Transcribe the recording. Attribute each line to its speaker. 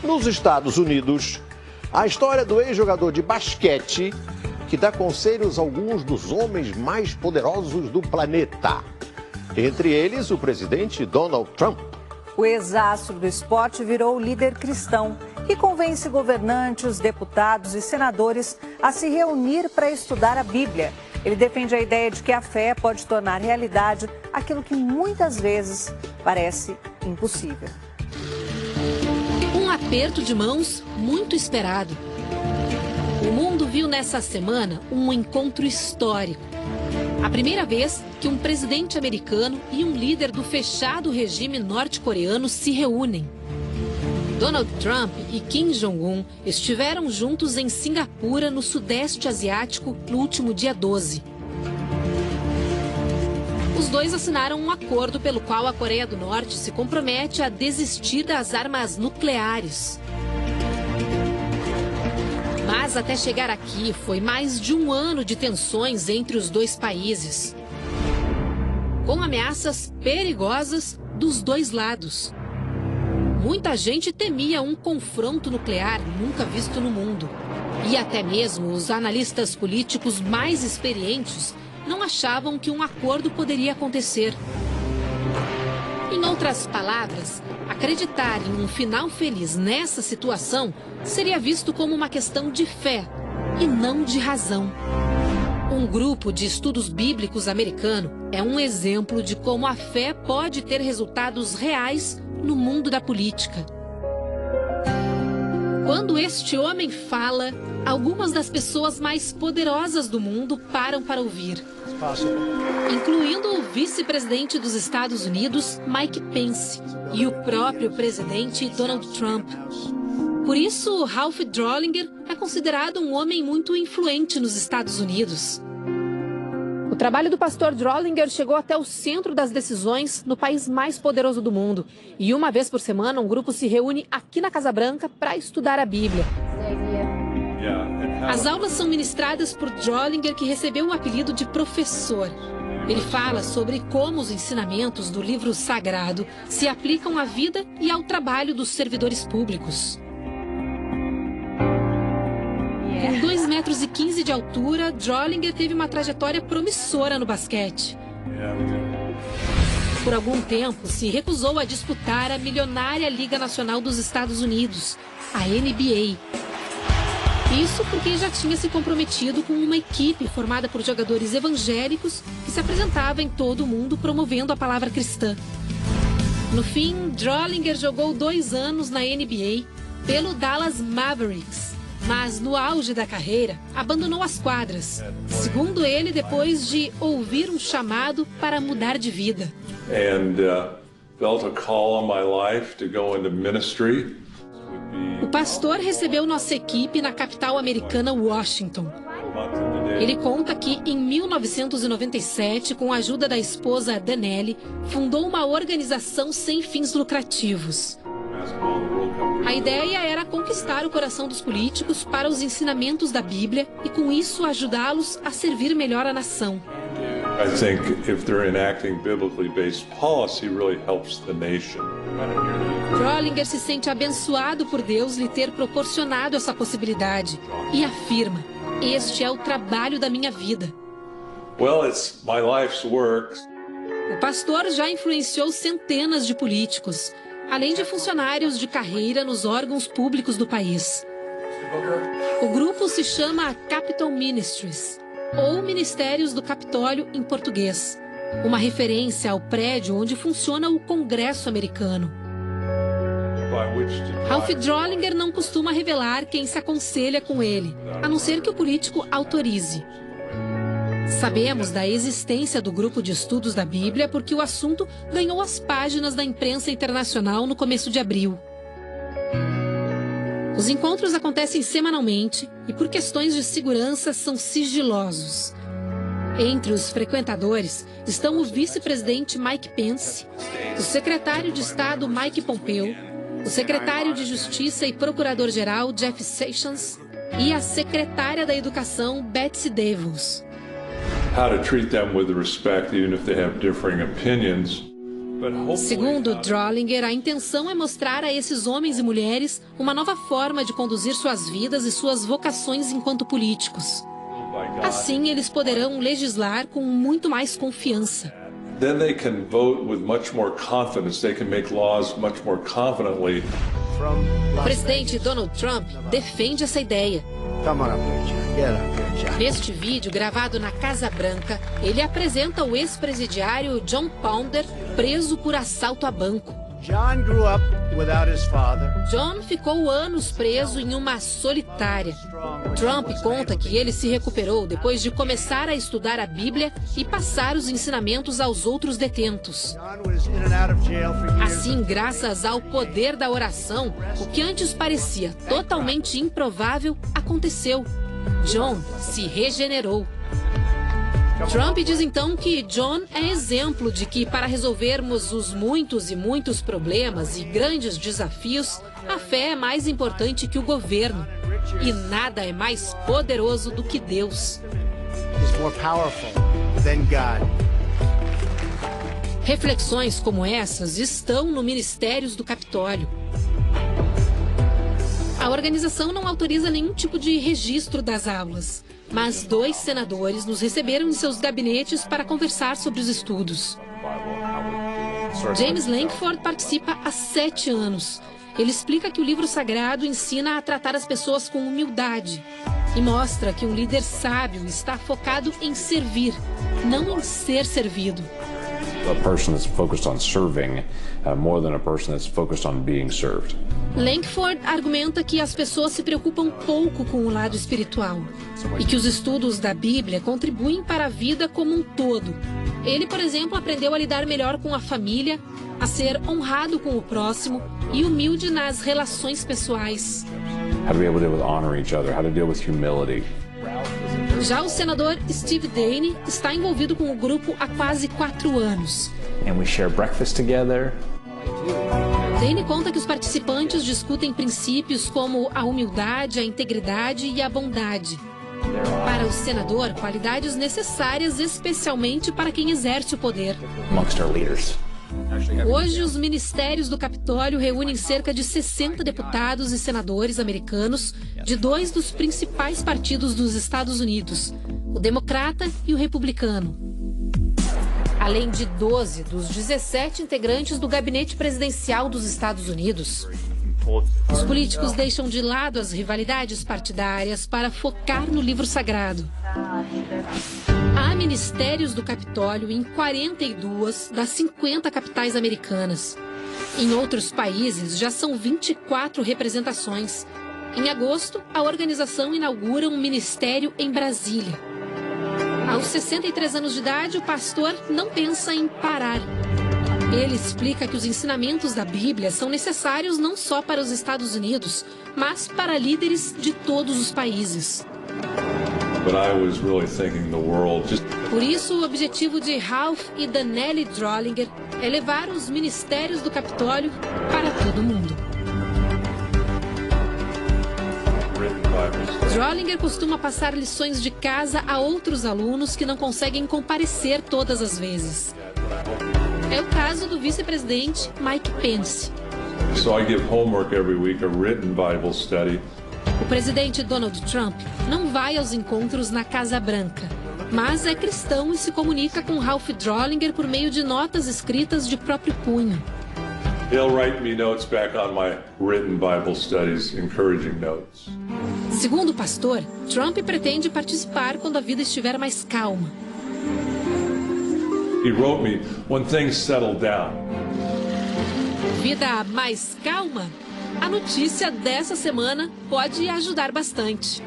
Speaker 1: Nos Estados Unidos, a história do ex-jogador de basquete que dá conselhos a alguns dos homens mais poderosos do planeta. Entre eles, o presidente Donald Trump.
Speaker 2: O ex-astro do esporte virou líder cristão e convence governantes, deputados e senadores a se reunir para estudar a Bíblia. Ele defende a ideia de que a fé pode tornar realidade aquilo que muitas vezes parece impossível.
Speaker 3: Um aperto de mãos muito esperado. O mundo viu nessa semana um encontro histórico. A primeira vez que um presidente americano e um líder do fechado regime norte-coreano se reúnem. Donald Trump e Kim Jong-un estiveram juntos em Singapura, no Sudeste Asiático, no último dia 12. Os dois assinaram um acordo pelo qual a Coreia do Norte se compromete a desistir das armas nucleares. Mas até chegar aqui foi mais de um ano de tensões entre os dois países, com ameaças perigosas dos dois lados. Muita gente temia um confronto nuclear nunca visto no mundo. E até mesmo os analistas políticos mais experientes não achavam que um acordo poderia acontecer. Em outras palavras, acreditar em um final feliz nessa situação seria visto como uma questão de fé e não de razão. Um grupo de estudos bíblicos americano é um exemplo de como a fé pode ter resultados reais no mundo da política. Quando este homem fala, algumas das pessoas mais poderosas do mundo param para ouvir, incluindo o vice-presidente dos Estados Unidos, Mike Pence, e o próprio presidente Donald Trump. Por isso, Ralph Drollinger é considerado um homem muito influente nos Estados Unidos. O trabalho do pastor Drollinger chegou até o centro das decisões no país mais poderoso do mundo. E uma vez por semana, um grupo se reúne aqui na Casa Branca para estudar a Bíblia. As aulas são ministradas por Drollinger, que recebeu o apelido de professor. Ele fala sobre como os ensinamentos do livro sagrado se aplicam à vida e ao trabalho dos servidores públicos. Com 2,15 metros de altura, Drollinger teve uma trajetória promissora no basquete. Por algum tempo, se recusou a disputar a milionária Liga Nacional dos Estados Unidos, a NBA. Isso porque já tinha se comprometido com uma equipe formada por jogadores evangélicos que se apresentava em todo o mundo promovendo a palavra cristã. No fim, Drollinger jogou 2 anos na NBA pelo Dallas Mavericks, mas no auge da carreira abandonou as quadras, segundo ele, depois de ouvir um chamado para mudar de vida.
Speaker 4: Felt a call on my life to go into ministry.
Speaker 3: O pastor recebeu nossa equipe na capital americana, Washington. Ele conta que, em 1997, com a ajuda da esposa Danelli, fundou uma organização sem fins lucrativos. A ideia era conquistar o coração dos políticos para os ensinamentos da Bíblia e, com isso, ajudá-los a servir melhor a nação.
Speaker 4: I think if they're enacting biblically based policy, really helps the nation.
Speaker 3: Drollinger se sente abençoado por Deus lhe ter proporcionado essa possibilidade e afirma: este é o trabalho da minha vida.
Speaker 4: Well, it's my life's work.
Speaker 3: O pastor já influenciou centenas de políticos, além de funcionários de carreira nos órgãos públicos do país. O grupo se chama Capitol Ministries, ou Ministérios do Capitólio em português, uma referência ao prédio onde funciona o Congresso americano. Ralph Drollinger não costuma revelar quem se aconselha com ele, a não ser que o político autorize. Sabemos da existência do grupo de estudos da Bíblia porque o assunto ganhou as páginas da imprensa internacional no começo de abril. Os encontros acontecem semanalmente e, por questões de segurança, são sigilosos. Entre os frequentadores estão o vice-presidente Mike Pence, o secretário de Estado Mike Pompeo, o secretário de Justiça e procurador-geral Jeff Sessions e a secretária da Educação Betsy DeVos.
Speaker 4: How to treat them with respect, even if they have differing opinions.
Speaker 3: Segundo Drollinger, a intenção é mostrar a esses homens e mulheres uma nova forma de conduzir suas vidas e suas vocações enquanto políticos. Assim, eles poderão legislar com muito mais confiança.
Speaker 4: Then they can vote with much more confidence. They can make laws much more confidently.
Speaker 3: O presidente Donald Trump defende essa ideia. Neste vídeo, gravado na Casa Branca, ele apresenta o ex-presidiário John Pounder, preso por assalto a banco. John ficou anos preso em uma solitária. Trump conta que ele se recuperou depois de começar a estudar a Bíblia e passar os ensinamentos aos outros detentos. Assim, graças ao poder da oração, o que antes parecia totalmente improvável aconteceu. John se regenerou. Trump diz então que John é exemplo de que, para resolvermos os muitos e muitos problemas e grandes desafios, a fé é mais importante que o governo. E nada é mais poderoso do que Deus. Reflexões como essas estão no Ministérios do Capitólio. A organização não autoriza nenhum tipo de registro das aulas, mas 2 senadores nos receberam em seus gabinetes para conversar sobre os estudos. James Lankford participa há 7 anos. Ele explica que o livro sagrado ensina a tratar as pessoas com humildade e mostra que um líder sábio está focado em servir, não em ser servido.
Speaker 5: A person that's focused on serving more than a person that's focused on being served.
Speaker 3: Lankford argumenta que as pessoas se preocupam pouco com o lado espiritual e que os estudos da Bíblia contribuem para a vida como um todo. Ele, por exemplo, aprendeu a lidar melhor com a família, a ser honrado com o próximo e humilde nas relações pessoais.
Speaker 5: How to be able to deal with honor each other, how to deal with humility.
Speaker 3: Já o senador Steve Daine está envolvido com o grupo há quase 4 anos.
Speaker 6: And we share breakfast together.
Speaker 3: Daine conta que os participantes discutem princípios como a humildade, a integridade e a bondade. Para o senador, qualidades necessárias especialmente para quem exerce o poder.
Speaker 6: Amongst our leaders.
Speaker 3: Hoje, os ministérios do Capitólio reúnem cerca de 60 deputados e senadores americanos de 2 dos principais partidos dos Estados Unidos, o Democrata e o Republicano. Além de 12 dos 17 integrantes do gabinete presidencial dos Estados Unidos. Os políticos deixam de lado as rivalidades partidárias para focar no livro sagrado. Há ministérios do Capitólio em 42 das 50 capitais americanas. Em outros países, já são 24 representações. Em agosto, a organização inaugura um ministério em Brasília. Aos 63 anos de idade, o pastor não pensa em parar. Ele explica que os ensinamentos da Bíblia são necessários não só para os Estados Unidos, mas para líderes de todos os países. Por isso, o objetivo de Ralph e Danelli Drollinger é levar os ministérios do Capitólio para todo mundo. Drollinger costuma passar lições de casa a outros alunos que não conseguem comparecer todas as vezes. É o caso do vice-presidente Mike Pence. O presidente Donald Trump não vai aos encontros na Casa Branca, mas é cristão e se comunica com Ralph Drollinger por meio de notas escritas de próprio punho.
Speaker 4: He'll write me notes back on my written Bible studies, encouraging notes.
Speaker 3: Segundo o pastor, Trump pretende participar quando a vida estiver mais calma.
Speaker 4: He wrote me when things settle down.
Speaker 3: Vida mais calma? A notícia dessa semana pode ajudar bastante.